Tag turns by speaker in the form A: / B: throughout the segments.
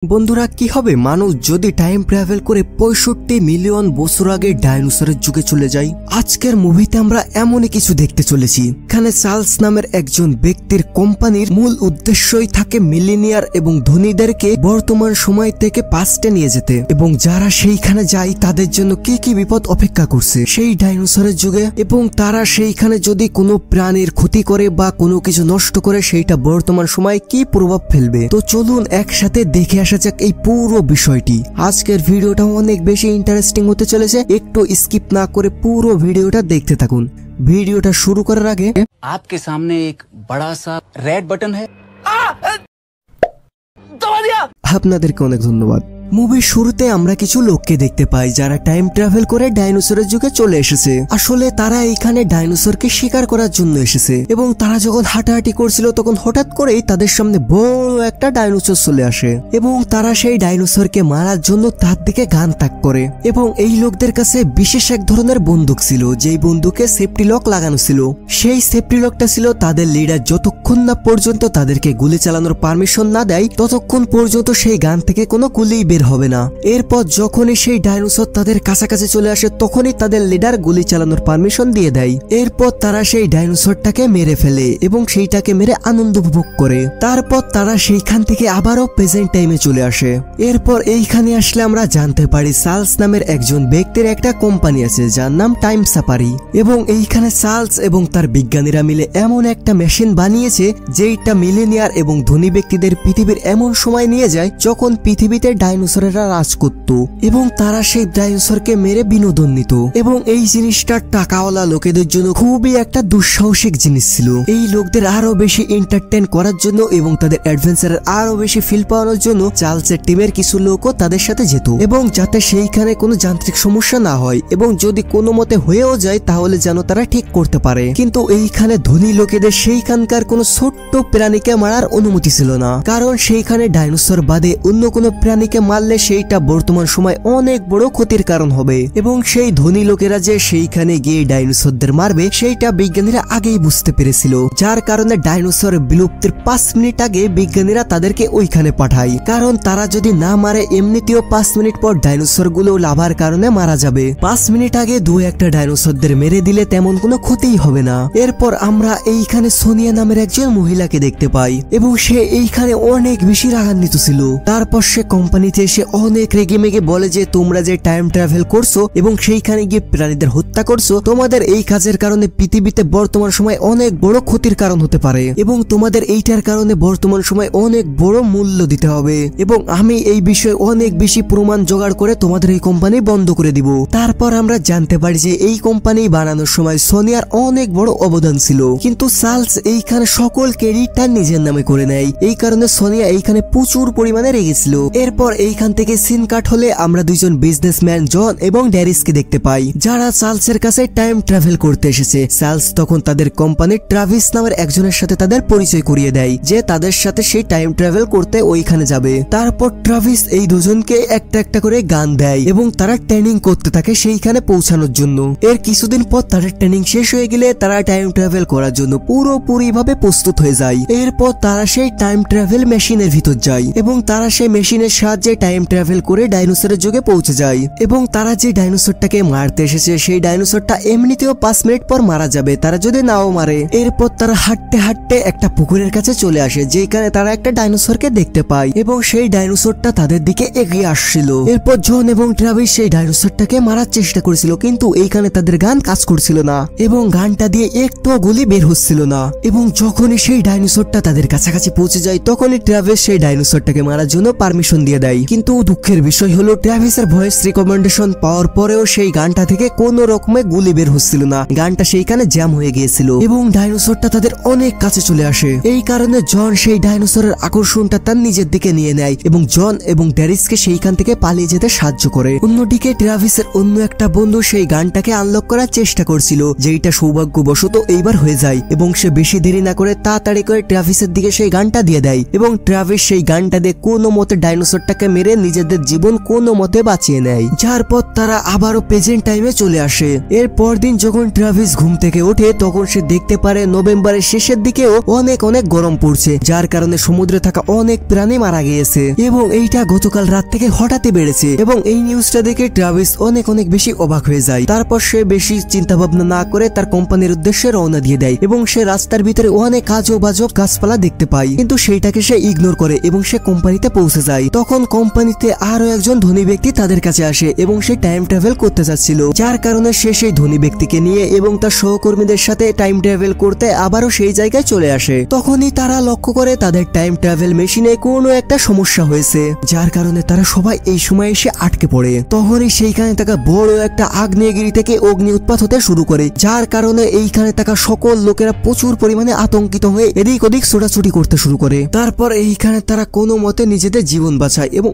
A: বন্ধুরা কি হবে মানুষ যদি টাইম ট্রাভেল করে 65 মিলিয়ন বছর আগে ডাইনোসরের যুগে চলে যায়। আজকের মুভিতে আমরা এমনই কিছু দেখতে চলেছি। এখানে চার্লস নামের একজন ব্যক্তির কোম্পানির মূল উদ্দেশ্যই থাকে মিলেনিয়ার এবং ধনীদেরকে বর্তমান সময় থেকে পাস্টে নিয়ে যেতে, এবং যারা সেইখানে যায় তাদের জন্য কি কি বিপদ অপেক্ষা করছে সেই ডাইনোসরের যুগে, এবং তারা সেইখানে যদি কোনো প্রাণীর ক্ষতি করে বা কোনো কিছু নষ্ট করে সেইটা বর্তমান সময় কি প্রভাব ফেলবে। তো চলুন একসাথে দেখে আসা যাক এই পুরো বিষয়টি। আজকের ভিডিওটা অনেক বেশি ইন্টারেস্টিং হতে চলেছে, একটু স্কিপ না করে পুরো ভিডিওটা দেখতে থাকুন। ভিডিওটা শুরু করার আগে
B: आपके सामने एक बड़ा सा रेड बटन है, दबा दिया।
A: আপনাদেরকে অনেক ধন্যবাদ। মুভির শুরুতে আমরা কিছু লোককে দেখতে পাই যারা টাইম ট্রাভেল করে ডাইনোসরের যুগে চলে এসেছে। আসলে তারা এইখানে ডাইনোসরকে শিকার করার জন্য এসেছে, এবং তারা যখন হাঁটাহাঁটি করছিল তখন হঠাৎ করেই তাদের সামনে বড় একটা ডাইনোসর চলে আসে, এবং তারা সেই ডাইনোসরকে মারার জন্য তার দিকে গান তাক করে। এবং এই লোকদের কাছে বিশেষ এক ধরনের বন্দুক ছিল, যেই বন্দুকে সেফটি লক লাগানো ছিল। সেই সেফটি লকটা ছিল তাদের লিডার যতক্ষণ না পর্যন্ত তাদেরকে গুলি চালানোর পারমিশন না দেয় ততক্ষণ পর্যন্ত সেই গান থেকে কোনো গুলি হবে না। এরপর যখনই সেই ডাইনোসর তাদের কাছাকাছি চলে আসে তখনই তাদের লিডার গুলি চালানোর পারমিশন দিয়ে দেয়। এরপর তারা সেই ডাইনোসরটাকে মেরে ফেলে এবং সেইটাকে মেরে আনন্দ উপভোগ করে। তারপর তারা সেইখান থেকে আবারও প্রেজেন্ট টাইমে চলে আসে। এরপর এইখানে আসলে আমরা জানতে পারি চার্লস নামের একজন ব্যক্তির একটা কোম্পানি আছে যার নাম টাইম সাফারি, এবং এইখানে চার্লস এবং তার বিজ্ঞানীরা মিলে এমন একটা মেশিন বানিয়েছে যেটা মিলেনিয়ার এবং ধনী ব্যক্তিদের পৃথিবীর এমন সময় নিয়ে যায় যখন পৃথিবীতে ডাইনোসরেরা রাজ করত, এবং তারা সেই ডাইনোসরকে মেরে বিনোদন নিত। এবং এই জিনিসটা টাকাওয়ালা লোকেদের জন্য খুবই একটা দুঃসাহসিক জিনিস ছিল। এই লোকদের আরো বেশি এন্টারটেইন করার জন্য এবং তাদের অ্যাডভেঞ্চারের আরো বেশি ফিল পাওয়ানোর জন্য চার্লসের টিমের কিছু লোকও তাদের সাথে যেত, এবং যাতে সেইখানে কোনো যান্ত্রিক সমস্যা না হয়, এবং যদি কোনো মতে হয়েও যায় তাহলে যেন তারা ঠিক করতে পারে। কিন্তু এইখানে ধনী লোকেদের সেইখানকার কোনো ছোট্ট প্রাণীকে মারার অনুমতি ছিল না, কারণ সেইখানে ডাইনোসর বাদে অন্য কোনো প্রাণীকে মারলে সেইটা বর্তমান সময় অনেক বড় ক্ষতির কারণ হবে। এবং সেই ধনী লোকেরা যে সেইখানে গিয়ে ডাইনোসরদের মারবে সেইটা বিজ্ঞানীরা আগেই বুঝতে পেরেছিল, যার কারণে ডাইনোসর বিলুপ্তির 5 মিনিট আগে বিজ্ঞানীরা তাদেরকে ওইখানে পাঠায়, কারণ তারা যদি না মারে এমনিতেও 5 মিনিট পর ডাইনোসর গুলো লাভার কারণে মারা যাবে। 5 মিনিট আগে দু একটা ডাইনোসরদের মেরে দিলে তেমন কোনো ক্ষতিই হবে না। এরপর আমরা এইখানে সোনিয়া নামের একজন মহিলাকে দেখতে পাই, এবং সে এইখানে অনেক বেশি রাগান্বিত ছিল। তারপর সে কোম্পানিতে এসে অনেক রেগে মেগে বলে যে তোমরা যে টাইম ট্রাভেল করছো এবং সেইখানে গিয়ে প্রাণীদের হত্যা করছো, তোমাদের এই কাজের কারণে পৃথিবীতে বর্তমান সময় অনেক বড় ক্ষতির কারণ হতে পারে, এবং তোমাদের এইটার কারণে বর্তমান সময় অনেক বড় মূল্য দিতে হবে, এবং আমি এই বিষয়ে অনেক বেশি প্রমাণ জোগাড় করে তোমাদের এই কোম্পানি বন্ধ করে দিব। তারপর আমরা জানতে পারি যে এই কোম্পানি বানানোর সময় সোনিয়ার অনেক বড় অবদান ছিল, কিন্তু চার্লস এইখানে সকল ক্রেডিট তার নিজের নামে করে নেয়। এই কারণে সোনিয়া এইখানে প্রচুর পরিমাণে রেগেছিল। এরপর এইখান থেকে সিন কাট হলে আমরা দুইজন বিজনেসম্যান জন এবং ড্যারিসকে দেখতে পাই, যারা চার্লসের কাছে টাইম ট্রাভেল করতে এসেছে। চার্লস তখন তাদের কোম্পানির ট্রাভিস নামের একজনের সাথে তাদের পরিচয় করিয়ে দেয় যে তাদের সাথে সেই টাইম ট্রাভেল করতে ওইখানে যাবে। তারপর ট্রাভিস এই দুজনকে একটা একটা করে গান দেয় এবং তারা ট্রেনিং করতে থাকে সেইখানে পৌঁছানোর জন্য। এর কিছুদিন পর তাদের ট্রেনিং শেষ হয়ে গেলে তারা টাইম ট্রাভেল করার জন্য পুরোপুরি ভাবে প্রস্তুত হয়ে যায়। এরপর তারা সেই টাইম ট্রাভেল মেশিনের ভিতর যায়, এবং তারা সেই মেশিনের সাহায্যে টাইম ট্রাভেল করে ডাইনোসরের যুগে পৌঁছে যায়। এবং তারা যে ডাইনোসরটাকে মারতে এসেছে সেই ডাইনোসরটা এমনিতেও 5 মিনিট পর মারা যাবে তারা যদি নাও মারে। এরপর তারা হাঁটতে হাঁটতে একটা পুকুরের কাছে চলে আসে, যেখানে তারা একটা ডাইনোসরকে দেখতে পায়, এবং সেই ডাইনোসরটা তাদের দিকে এগিয়ে আসছিল। এরপর জন এবং ট্রাভিস সেই ডাইনোসরটাকে মারার চেষ্টা করেছিল, কিন্তু এইখানে তাদের গান কাজ করছিল না, এবং গানটা দিয়ে একটু গুলি বের হচ্ছিল না। এবং যখনই সেই ডাইনোসরটা তাদের কাছাকাছি পৌঁছে যায় তখনই ট্রাভিস সেই ডাইনোসরটাকে মারার জন্য পারমিশন দিয়ে দেয়। কিন্তু দুঃখের বিষয় হলো ট্রাভিসের ভয়েস রিকমেন্ডেশন পাওয়ার পরেও সেই গানটা থেকে কোনো রকমের গুলি বের হচ্ছিল না, গানটা সেইখানে জ্যাম হয়ে গিয়েছিল, এবং ডাইনোসরটা তাদের অনেক কাছে চলে আসে। এই কারণে জন সেই ডাইনোসরের আকর্ষণটা তার নিজের দিকে নিয়ে নেয়, এবং জন এবং ড্যারিসকে সেইখান থেকে পালিয়ে যেতে সাহায্য করে। অন্যদিকে ট্রাভিসের অন্য একটা বন্ধু সেই গানটাকে আনলক করার চেষ্টা করছিল, যেটা সৌভাগ্যবশত এইবার হয়ে যায়, এবং সে বেশি দেরি না করে তাড়াতাড়ি করে ট্রাভিসের দিকে সেই গানটা দিয়ে দেয়, এবং ট্রাভিস সেই গানটা দিয়ে কোনো মতে ডাইনোসরটাকে মেরে নিজেদের জীবন কোনো মতে বাঁচিয়ে নেয়, যার পর তারা আবারও প্রেজেন্ট টাইমে চলে আসে। এর পরদিন যখন ট্রাভিস ঘুম থেকে ওঠে তখন সে দেখতে পারে নভেম্বরের শেষের দিকেও অনেক গরম পড়ছে, যার কারণে সমুদ্রে থাকা অনেক প্রাণী মারা গিয়েছে এবং এইটা গতকাল রাত থেকে হঠাৎই বেড়েছে। এবং এই নিউজটা দেখে ট্রাভিস অনেক বেশি অবাক হয়ে যায়। তারপর সে বেশি চিন্তা ভাবনা না করে তার কোম্পানির উদ্দেশ্যে রওনা দিয়ে দেয় এবং সে রাস্তার ভিতরে অনেক আজব গাছপালা দেখতে পায়, কিন্তু সেইটাকে সে ইগনোর করে এবং সে কোম্পানিতে পৌঁছে যায়। তখন কোম্পানিতে আরো একজন ধনী ব্যক্তি তাদের কাছে আসে এবং সে টাইম ট্রাভেল করতে যাচ্ছিল, যার কারণে সে সেই ধনী ব্যক্তিকে নিয়ে এবং তার সহকর্মীদের সাথে টাইম ট্রাভেল করতে আবারও সেই জায়গায় চলে আসে। তখনই তারা লক্ষ্য করে তাদের টাইম ট্রাভেল মেশিনে কোনো একটা সমস্যা হয়েছে, যার কারণে তারা সবাই এই সময় এসে আটকে পড়ে। তখনই সেইখানে থাকা বড় একটা আগ্নেয়গিরি থেকে অগ্নি উৎপাত হতে শুরু করে, যার কারণে এইখানে থাকা সকল লোকেরা প্রচুর পরিমাণে আতঙ্কিত হয়ে এদিক ওদিক ছোটাছুটি করতে শুরু করে। তারপর এইখানে তারা কোনো মতে নিজেদের জীবন বাঁচায় এবং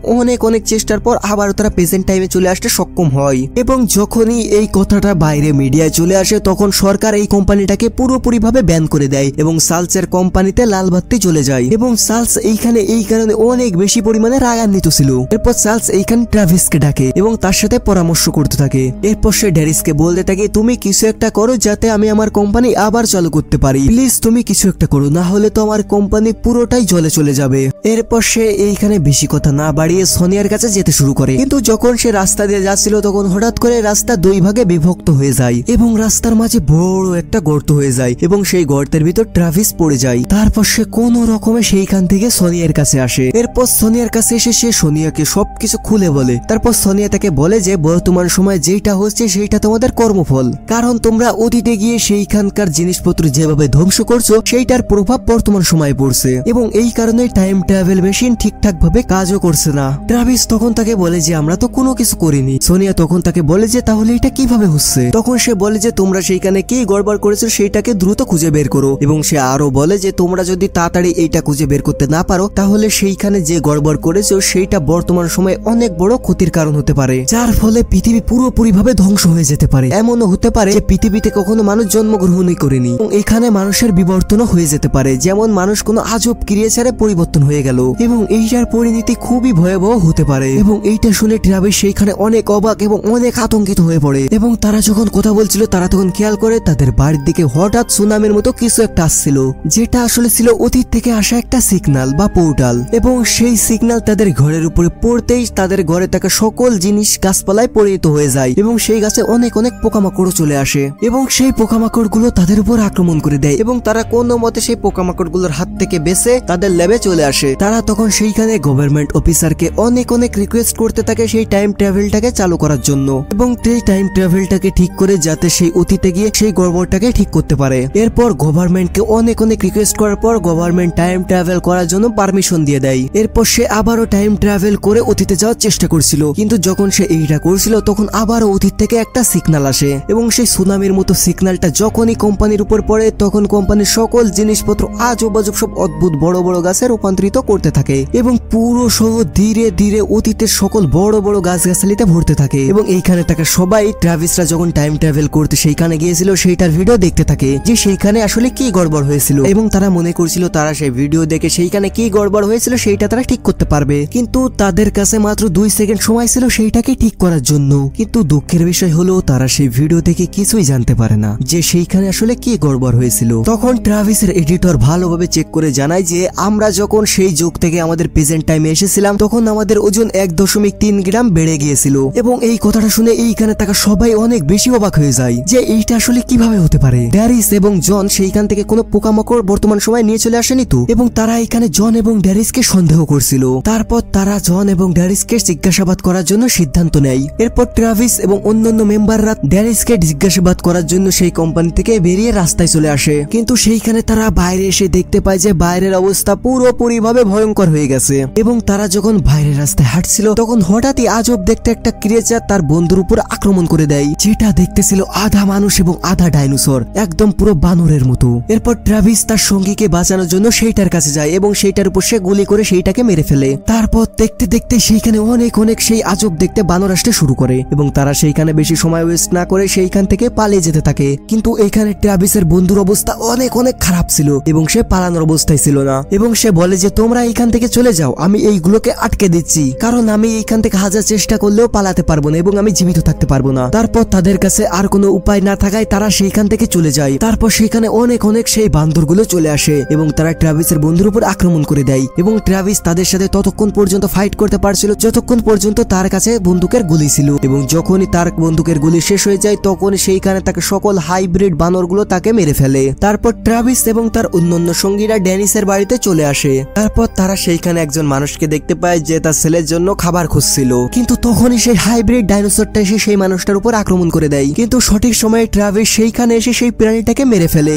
A: অনেক চেষ্টার পর আবারও তারা প্রেজেন্ট টাইমে চলে আসতে সক্ষম হয়। এবং যখনই এই কথাটা বাইরে মিডিয়ায় চলে আসে তখন সরকার এই কোম্পানিটাকে পুরোপুরি ভাবে ব্যান করে দেয় এবং সালসের কোম্পানিতে লাল বাতি চলে যায় এবং সালস এইখানে এই কারণে অনেক বেশি পরিমাণে রাগান্বিত ছিল। এরপর সালস এইখানে ট্রাভিসকে ডাকে এবং তার সাথে পরামর্শ করতে থাকে। এরপর সে ড্যারিসকে বলতে থাকে, তুমি কিছু একটা করো যাতে আমি আমার কোম্পানি আবার চালু করতে পারি, প্লিজ তুমি কিছু একটা করো, না হলে তো আমার কোম্পানি পুরোটাই জলে চলে যাবে। এরপর সে এইখানে বেশি কথা না বাড়িয়ে সোনিয়ার কাছে যেতে শুরু করে, কিন্তু যখন সে রাস্তা দিয়ে যাচ্ছিল তখন হঠাৎ করে রাস্তা দুই ভাগে বিভক্ত হয়ে যায় এবং রাস্তার মাঝে বড় একটা গর্ত হয়ে যায় এবং সেই গর্তের ভিতর ট্রাভিস পড়ে যায়। তারপর সে কোনো রকমে সেইখান থেকে সোনিয়ার কাছে আসে। এরপর সোনিয়ার কাছে এসে সে সোনিয়াকে সবকিছু খুলে বলে। তারপর সোনিয়া তাকে বলে যে বর্তমান সময় যেটা হচ্ছে সেইটা তোমাদের কর্মফল, কারণ তোমরা অতীতে গিয়ে সেইখানকার জিনিসপত্র যেভাবে ধ্বংস করছো সেইটার প্রভাব বর্তমান সময়ে পড়ছে এবং এই কারণে টাইম ট্রাভেল মেশিন ঠিকঠাক ভাবে কাজও করছে না। ট্রাভিস তখন তাকে বলে যে আমরা তো কোনো কিছু করিনি। সোনিয়া তখন তাকে বলে যে তাহলে এটা কিভাবে হচ্ছে? তখন সে বলে যে তোমরা সেইখানে কি গড়বড় করেছো সেইটাকে দ্রুত খুঁজে বের করো এবং সে আরো বলে যে তোমরা যদি তাড়াতাড়ি এইটা খুঁজে বের করতে না পারো তাহলে সেইখানে যে গড়বড় করেছো সেইটা বর্তমান সময়ে অনেক বড় ক্ষতির কারণ হতে পারে, যার ফলে পৃথিবী পুরোপুরি ভাবে ধ্বংস হয়ে যেতে পারে। এমনও হতে পারে যে পৃথিবীতে কখনো মানুষ জন্মগ্রহণই করেনি এবং এখানে মানুষের বিবর্তনও হয়ে যেতে পারে, যেমন মানুষ কোনো আজব ক্রিয়া ছাড়া পরিবর্তন হয়ে গেল এবং এইটার পরিণতি খুবই ভয়াবহ হতে পারে। এবং এইটা শুনে ট্রাভিস সেইখানে অনেক অবাক এবং অনেক আতঙ্কিত হয়ে পড়ে এবং তারা যখন কথা বলছিল তারা তখন খেয়াল করে তাদের বাড়ির দিকে হঠাৎ সুনামির মতো কিছু একটা আসছিল, যেটা আসলে ছিল অতীত থেকে আসা একটা সিগন্যাল বা পোর্টাল এবং সেই সিগন্যাল তাদের ঘরের উপরে পড়তেই তাদের ঘরে থাকা সকল জিনিস গাছপালায় পরিণত হয়ে যায় এবং সেই গাছে অনেক পোকামাকড় চলে আসে এবং সেই পোকামাকড় গুলো তাদের উপর আক্রমণ করে দেয় এবং তারা কোনো মতে সেই পোকামাকড় গুলোর হাত থেকে বেঁচে তাদের ল্যাবে চলে আসে। তারা তখন সেইখানে গভর্নমেন্ট অফিসারকে অনেক রিকোয়েস্ট করতে থাকে সেই টাইম ট্রাভেলটাকে চালু করার জন্য এবং সেই টাইম ট্রাভেলটাকে ঠিক করে যাতে সেই অতীতে গিয়ে সেই গড়বড়টাকে ঠিক করতে পারে। এরপর গভর্নমেন্টকে অনেক রিকোয়েস্ট করার পর গভর্নমেন্ট টাইম ট্রাভেল করার জন্য পারমিশন দিয়ে দেয়। এরপর সে আবারও টাইম ট্রাভেল করে অতীতে যাওয়ার চেষ্টা করছিল, কিন্তু যখন সে এইটা করছিল তখন আবারও অতীত থেকে একটা সিগন্যাল আসে এবং সেই সুনামির মতো সিগন্যালটা যখনই কোম্পানির উপর পড়ে তখন কোম্পানির সকল জিনিসপত্র আজব সব অদ্ভুত বড় গাছে রূপান্তরিত করতে থাকে এবং পুরো শহর ধীরে ধীরে অতীতের সকল বড় গাছগাছালিতে ভরতে থাকে এবং এইখানে থাকা সবাই ট্রাভিসরা যখন টাইম ট্রাভেল করতে সেইখানে গিয়েছিল সেইটার ভিডিও দেখতে থাকে যে সেইখানে আসলে কি গড়বড় হয়েছিল এবং তারা মনে করছিল তারা সেই ভিডিও দেখে সেইখানে কি গড়বড় হয়েছিল সেইটা তারা ঠিক করতে পারবে, কিন্তু তাদের কাছে মাত্র 2 সেকেন্ড সময় ছিল সেইটাকে ঠিক করার জন্য। কিন্তু দুঃখের বিষয় হলো তারা সেই ভিডিও দেখে কিছুই জানতে পারে না যে সেইখানে আসলে কি গড়বড় হয়েছিল। তখন ট্রাভিসের এডিটর ভালোভাবে চেক করে জানায় যে আমরা যখন সেই যুগ থেকে আমাদের প্রেজেন্ট টাইমে এসেছিলাম তখন আমাদের ওজন 1.3 গ্রাম বেড়ে গিয়েছিল এবং এই কথাটা শুনে এইখানে থাকা সবাই অনেক বেশি অবাক হয়ে যায় যে এইটা আসলে কিভাবে হতে পারে। ড্যারিস এবং জন সেইখান থেকে কোনো পোকামাকড় বর্তমান সময় নিয়ে চলে আসেনি তো এবং তারা এখানে জন এবং ড্যারিসকে সন্দেহ করছিল। তারপর তারা জন এবং ড্যারিসকে জিজ্ঞাসাবাদ করার জন্য সিদ্ধান্ত নেয়। এরপর ট্রাভিস এবং অন্যান্য মেম্বাররা ড্যারিসকে জিজ্ঞাসাবাদ করার জন্য সেই কোম্পানি থেকে বেরিয়ে রাস্তায় চলে আসে, কিন্তু সেইখানে তারা বাইরে এসে দেখতে পায় যে বাইরের অবস্থা পুরোপুরি ভাবে ভয়ঙ্কর হয়ে গেছে এবং তারা যখন বাইরের রাস্তায় হাঁটছিল তখন হঠাৎই আজব দেখতে একটা ক্রিয়েচার তার বন্ধুর উপর আক্রমণ করে দেয়, যেটা দেখতে ছিল আধা মানুষ এবং আধা ডাইনোসর, একদম পুরো বানরের মতো। এরপর ট্রাভিস তার সঙ্গীকে বাঁচানোর জন্য সেইটার কাছে যায় এবং সেইটার উপর সে গুলি করে সেইটাকে মেরে ফেলে। তারপর দেখতে দেখতে সেইখানে অনেক সেই আজব দেখতে বানর আসতে শুরু করে এবং তারা সেইখানে বেশি সময় ওয়েস্ট না করে সেইখান থেকে পালিয়ে যেতে থাকে, কিন্তু এইখানে ট্রাভিসের বন্ধুর অবস্থা অনেক খারাপ ছিল এবং সে পালানোর অবস্থায় ছিল না এবং সে বলে যে তোমরা এইখান থেকে চলে যাও, আমি এইগুলোকে আটকে আটকে দিচ্ছি, কারণ আমি এইখান থেকে হাজার চেষ্টা করলেও পালাতে পারবো না এবং আমি জীবিত থাকতে পারবো না। তারপর তাদের কাছে আর কোনো উপায় না থাকায় তারা সেইখান থেকে চলে যায়। তারপর সেখানে অনেক সেই বান্দরগুলো চলে আসে এবং তারা ট্রাভিসের বন্ধুর উপর আক্রমণ করে দেয় এবং ট্রাভিস তাদের সাথে ততক্ষণ পর্যন্ত ফাইট করতে পারছিল যতক্ষণ পর্যন্ত তার কাছে বন্দুকের গুলি ছিল, এবং যখনই তার বন্দুকের গুলি শেষ হয়ে যায় তখন সেইখানে তাকে সকল হাইব্রিড বানরগুলো তাকে মেরে ফেলে। তারপর ট্রাভিস এবং তার অন্যান্য সঙ্গীরা ড্যানিসের বাড়িতে চলে আসে। তারপর তারা সেইখানে একজন মানুষকে দেখতে পায় যে তার ছেলের জন্য খাবার খুঁজছিল, কিন্তু তখনই সেই হাইব্রিড ডাইনোসরটা এসে সেই মানুষটার উপর আক্রমণ করে দেয়, কিন্তু সঠিক সময়ে ট্রাভিস সেইখানে এসে সেই প্রাণীটাকে মেরে ফেলে।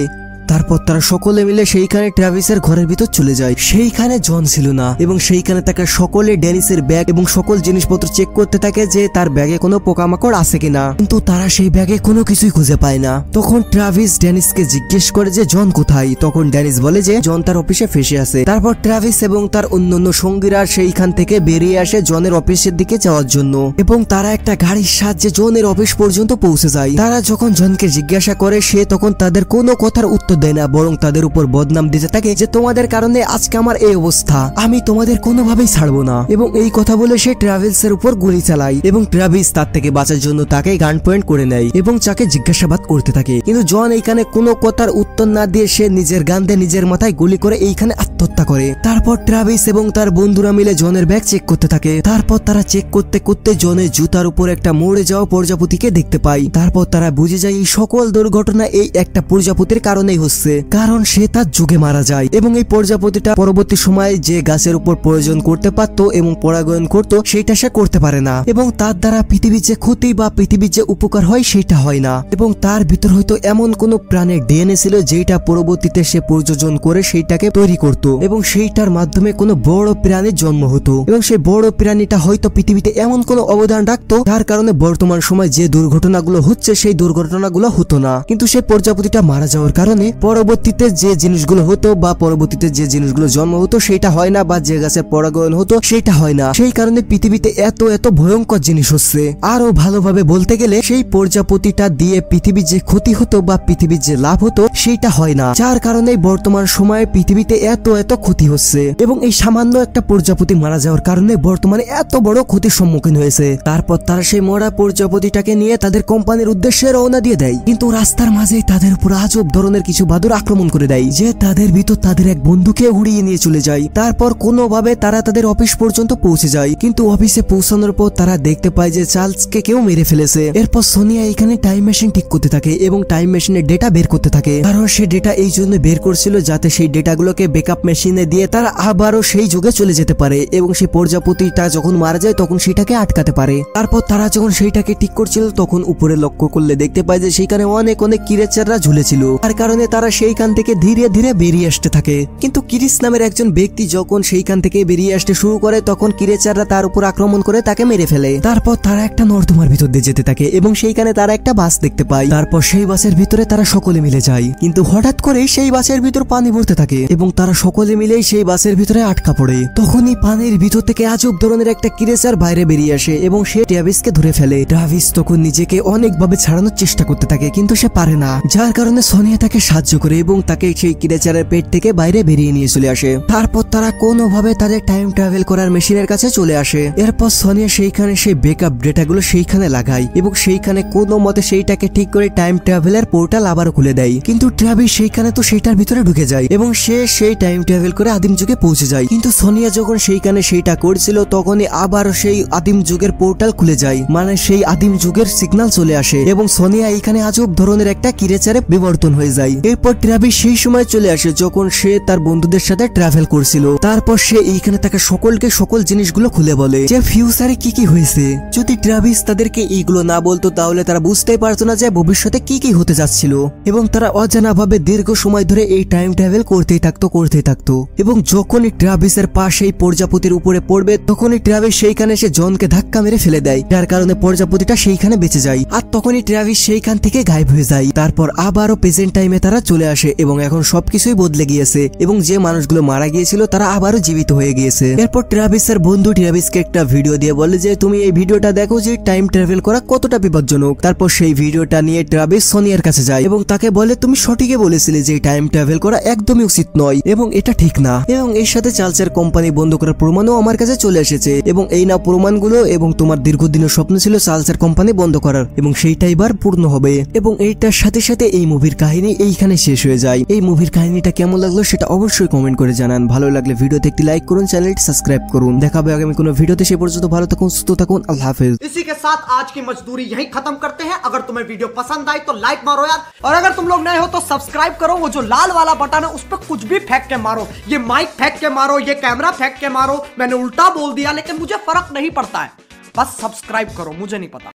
A: তারপর তারা সকলে মিলে সেইখানে ট্রাভিসের ঘরের ভিতর চলে যায়। সেইখানে জন ছিল না এবং সেইখানে তাকে সকলে ড্যানিসের ব্যাগ এবং সকল জিনিসপত্র চেক করতে থাকে যে তার ব্যাগে কোনো পোকামাকড় আছে কিনা, কিন্তু তারা সেই ব্যাগে কোনো কিছুই খুঁজে পায় না। তখন ট্রাভিস ড্যানিসকে জিজ্ঞেস করে যে জন কোথায়। তখন ড্যানিস বলে যে জন তার অফিসে ফেসে আছে। তারপর ট্রাভিস এবং তার অন্যান্য সঙ্গীরা সেইখান থেকে বেরিয়ে আসে জনের অফিসের দিকে যাওয়ার জন্য, এবং তারা একটা গাড়ির সাহায্যে জনের অফিস পর্যন্ত পৌঁছে যায়। তারা যখন জনকে জিজ্ঞাসা করে সে তখন তাদের কোনো কথার উত্তর দেয় না, বরং তাদের উপর বদনাম দিতে থাকে যে তোমাদের কারণে আজকে আমার এই অবস্থা, আমি তোমাদের কোনোভাবেই ছাড়বো না। এবং এই কথা বলে সে ট্রাভিসের উপর গুলি চালায় এবং ট্রাভিস তার থেকে বাঁচার জন্য তাকে গান পয়েন্ট করে নেয় এবং তাকে জিজ্ঞাসাবাদ করতে থাকে, কিন্তু জন এইখানে কোনো কথার উত্তর না দিয়ে সে নিজের গান দিয়ে নিজের মাথায় গুলি করে এইখানে আত্মহত্যা করে। তারপর ট্রাভিস এবং তার বন্ধুরা মিলে জনের ব্যাগ চেক করতে থাকে। তারপর তারা চেক করতে করতে জনের জুতার উপর একটা মরে যাওয়া প্রজাপতিকে দেখতে পায়। তারপর তারা বুঝে যায় এই সকল দুর্ঘটনা এই একটা প্রজাপতির কারণেই হচ্ছে, কারণ সে তার যুগে মারা যায় এবং এই প্রজাপতিটা পরবর্তী সময়ে যে গাছের উপর প্রয়োজন করতে পারতো এবং পরাগায়ন করতো সেটা সে করতে পারে না, এবং তার দ্বারা পৃথিবীর যে ক্ষতি বা পৃথিবীর যে উপকার হয় সেটা হয় না। এবং তার ভিতর হয়তো এমন কোন প্রাণের ডিএনএ ছিল যেটা পরবর্তীতে সে প্রযোজন করে সেইটাকে তৈরি করত এবং সেইটার মাধ্যমে কোনো বড় প্রাণীর জন্ম হতো, এবং সেই বড় প্রাণীটা হয়তো পৃথিবীতে এমন কোনো অবদান রাখতো যার কারণে বর্তমান সময় যে দুর্ঘটনাগুলো হচ্ছে সেই দুর্ঘটনাগুলো হতো না। কিন্তু সেই প্রজাপতিটা মারা যাওয়ার কারণে পরবর্তীতে যে জিনিসগুলো হতো বা পরবর্তীতে যে জিনিসগুলো জন্ম হতো সেটা হয় না, বা যে গাছের পরাগায়ন হতো সেটা হয় না। সেই কারণে পৃথিবীতে এত এত ভয়ঙ্কর জিনিস হচ্ছে। আরো ভালোভাবে বলতে গেলে সেই প্রজাপতিটা দিয়ে পৃথিবীর যে ক্ষতি হতো বা পৃথিবীর যে লাভ হতো সেটা হয় না, যার কারণে বর্তমান সময়ে পৃথিবীতে এত এত ক্ষতি হচ্ছে, এবং এই সামান্য একটা প্রজাপতি মারা যাওয়ার কারণে বর্তমানে এত বড় ক্ষতির সম্মুখীন হয়েছে। তারপর তারা সেই মরা প্রজাপতিটাকে নিয়ে তাদের কোম্পানির উদ্দেশ্যে রওনা দিয়ে দেয়, কিন্তু রাস্তার মাঝেই তাদের উপর আজব ধরনের কিছু বাদুড় আক্রমণ করে দেয় যে তাদের ভিতর তাদের এক বন্ধুকে উড়িয়ে নিয়ে চলে যায়। তারপর কোনোভাবে তারা তাদের অফিস পর্যন্ত পৌঁছে যায়, কিন্তু অফিসে পৌঁছানোর পর তারা দেখতে পায় যে চার্লসকে কেউ মেরে ফেলেছে। এরপর সোনিয়া এখানে টাইম মেশিন ঠিক করতে থাকে এবং টাইম মেশিনের ডেটা বের করতে থাকে, কারণ সে ডেটা এই জন্য বের করছিল যাতে সেই ডেটাগুলোকে ব্যাকআপ মেশিনে দিয়ে তারা আবারও সেই যুগে চলে যেতে পারে এবং সেই প্রজাপতিটা যখন মারা যায় তখন সেটাকে আটকাতে পারে। তারপর তারা যখন সেইটাকে ঠিক করছিল তখন উপরে লক্ষ্য করলে দেখতে পায় যে সেইখানে অনেক ক্রিয়েচাররা ঝুলেছিল, তার কারণে তারা সেইখান থেকে ধীরে ধীরে বেরিয়ে আসতে থাকে। কিন্তু ক্রিস নামের একজন ব্যক্তি যখন সেইখান থেকে বেরিয়ে আসতে শুরু করে তখন ক্রিয়েচাররা তার উপর আক্রমণ করে তাকে মেরে ফেলে। তারপর তারা একটা নর্দমার ভিতর দিয়ে যেতে থাকে এবং সেইখানে তারা একটা বাস দেখতে পায়। তারপর সেই বাসের ভিতরে তারা সকলে মিলে যায়, কিন্তু হঠাৎ করে সেই বাসের ভিতর পানি ভরতে থাকে এবং তারা সকলে মিলে সেই বাসের ভিতরে আটকা পড়ে। তখনই পানির ভিতর থেকে আজব ধরনের একটা ক্রিয়েচার বাইরে বেরিয়ে আসে এবং সে ট্রাভিসকে ধরে ফেলে। ট্রাভিস তখন নিজেকে অনেকভাবে ছাড়ানোর চেষ্টা করতে থাকে কিন্তু সে পারে না, যার কারণে সোনিয়া তাকে সাহায্য করে এবং তাকে সেই ক্রিয়েচারের পেট থেকে বাইরে বেরিয়ে নিয়ে চলে আসে। তারপর তারা কোনোভাবে তাদের টাইম ট্রাভেল করার মেশিনের কাছে চলে আসে। এরপর সোনিয়া সেইখানে সেই ব্যাকআপ ডেটাগুলো সেইখানে লাগায় এবং সেইখানে কোনো মতে সেইটাকে ঠিক করে টাইম ট্রাভেলের পোর্টাল আবারও খুলে দেয়, কিন্তু ট্রাভিস সেইখানে তো সেইটার ভিতরে ঢুকে যায় এবং সে সেই টাইম ট্রাভেল করে আদিম যুগে পৌঁছে যায়। কিন্তু সোনিয়া যখন সেইখানে সেইটা করছিল তখনই আবারও সেই আদিম যুগের পোর্টাল খুলে যায়, মানে সেই আদিম যুগের সিগন্যাল চলে আসে এবং সোনিয়া এইখানে আজব ধরনের একটা ক্রিয়েচারে বিবর্তন হয়ে যায়। এরপর ট্রাভিস সেই সময় চলে আসে যখন সে তার বন্ধুদের সাথে ট্রাভেল করছিল। তারপর সে এইখানে তাকে সকলকে সকল জিনিসগুলো খুলে বলে যে ফিউচারে কি কি হয়েছে। যদি ট্রাভিস তাদেরকে এইগুলো না বলতো তাহলে তারা বুঝতেই পারতো না যে ভবিষ্যতে কি কি হতে যাচ্ছিল, এবং তারা অজানা ভাবে দীর্ঘ সময় ধরে এই টাইম ট্রাভেল করতেই থাকতো এবং যখনই ট্রাভিসের পা সেই প্রজাপতির উপরে পড়বে তখনই ট্রাভিস সেইখানে সে জনকে ধাক্কা মেরে ফেলে দেয়, যার কারণে প্রজাপতিটা সেইখানে বেঁচে যায়। আর তখনই ট্রাভিস সেইখান থেকে গায়েব হয়ে যায়। তারপর আবারও প্রেজেন্ট টাইমে তারা করা চলে আসে এবং এখন সবকিছুই বদলে গিয়েছে এবং যে মানুষগুলো মারা গিয়েছিল তারা আবারও জীবিত হয়ে গিয়েছে। এরপর ট্রাভিসের বন্ধু ট্রাভিসকে একটা ভিডিও দিয়ে বলে যে তুমি এই ভিডিওটা দেখো যে টাইম ট্রাভেল করা কতটা বিপজ্জনক। তারপর সেই ভিডিওটা নিয়ে ট্রাভিস সোনিয়ার কাছে যায় এবং তাকে বলে তুমি সঠিকই বলেছিলে যে টাইম ট্রাভেল করা একদমই উচিত নয় এবং এটা ঠিক না, এবং এর সাথে চার্লসের কোম্পানি বন্ধ করার প্রমাণও আমার কাছে চলে এসেছে এবং এই না প্রমাণগুলো এবং তোমার দীর্ঘদিনের স্বপ্ন ছিল চার্লসের কোম্পানি বন্ধ করার এবং সেইটা এবার পূর্ণ হবে। এবং এইটার সাথে সাথে এই মুভির কাহিনী এইখানে শেষ হয়ে যায়। এই মুভির কাহিনীটা কেমন লাগলো সেটা অবশ্যই কমেন্ট করে জানান। ভালো লাগলে ভিডিওতে একটি লাইক করুন, চ্যানেলটি সাবস্ক্রাইব করুন। দেখা হবে আগামী কোনো ভিডিওতে। সে পর্যন্ত ভালো থাকুন, সুস্থ থাকুন, আল্লাহ হাফেজ।
C: इसी के साथ आज की मजदूरी यहीं खत्म करते हैं। अगर तुम्हें वीडियो पसंद आई तो लाइक मारो यार, और अगर तुम लोग नए हो तो सब्सक्राइब करो। वो जो लाल वाला बटन है उस पर कुछ भी फेंक के मारो, ये माइक फेंक के मारो, ये कैमरा फेंक के मारो। मैंने उल्टा बोल दिया लेकिन मुझे फर्क नहीं पड़ता है, बस सब्सक्राइब करो, मुझे नहीं पता।